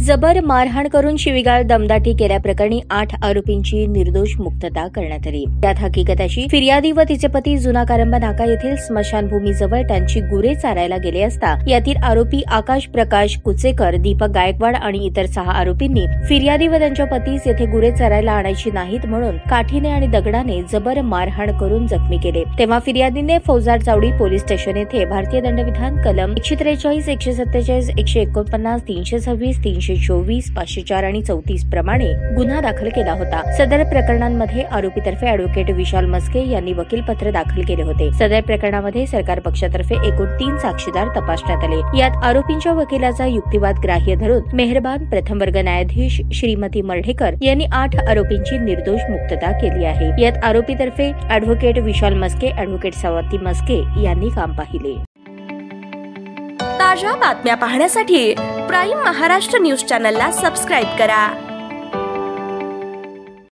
जबर मारहाण करून शिवीगाळ दमदाटी केल्याप्रकरणी 8 आरोपींची निर्दोष मुक्तता करण्यात आली। त्यात हकीकत अशी, फिर्यादी व तिचे पती जुना कारंबा नाका येथील स्मशानभूमीजवळ त्यांची गुरे चारायला गेले असता यातील आरोपी आकाश प्रकाश कुचेकर, दीपक गायकवाड आणि इतर 6 आरोपींनी फिर्यादी व त्यांच्या पतीस येथे गुरे चरायला आणायची नाहीत म्हणून काठीने आणि दगडाने जबर मारहाण करून जखमी केले। तेव्हा फिर्यादीने फौजदार चावडी पोलीस स्टेशन येथे भारतीय दंडविधान कलम 143, 147, 149, 326, 324, 504 आणि 34 प्रमाणे गुन्हा दाखल केला होता। सदर प्रकरणांमध्ये आरोपीतर्फे ॲडव्होकेट विशाल मस्के यांनी वकीलपत्र दाखल केले होते। सदर प्रकरणामध्ये सरकार पक्षातर्फे एकूण 3 साक्षीदार तपासण्यात आले। यात आरोपींच्या वकिलाचा युक्तिवाद ग्राह्य धरून मेहरबान प्रथम वर्ग न्यायाधीश श्रीमती मर्ढेकर यांनी 8 आरोपींची निर्दोष मुक्तता केली आहे। यात आरोपीतर्फे ॲडव्होकेट विशाल मस्के, ॲडव्होकेट स्वाती मस्के यांनी काम पाहिले। ताज्या बातम्या पाहण्यासाठी प्राईम महाराष्ट्र न्यूज चॅनलला सबस्क्राईब करा।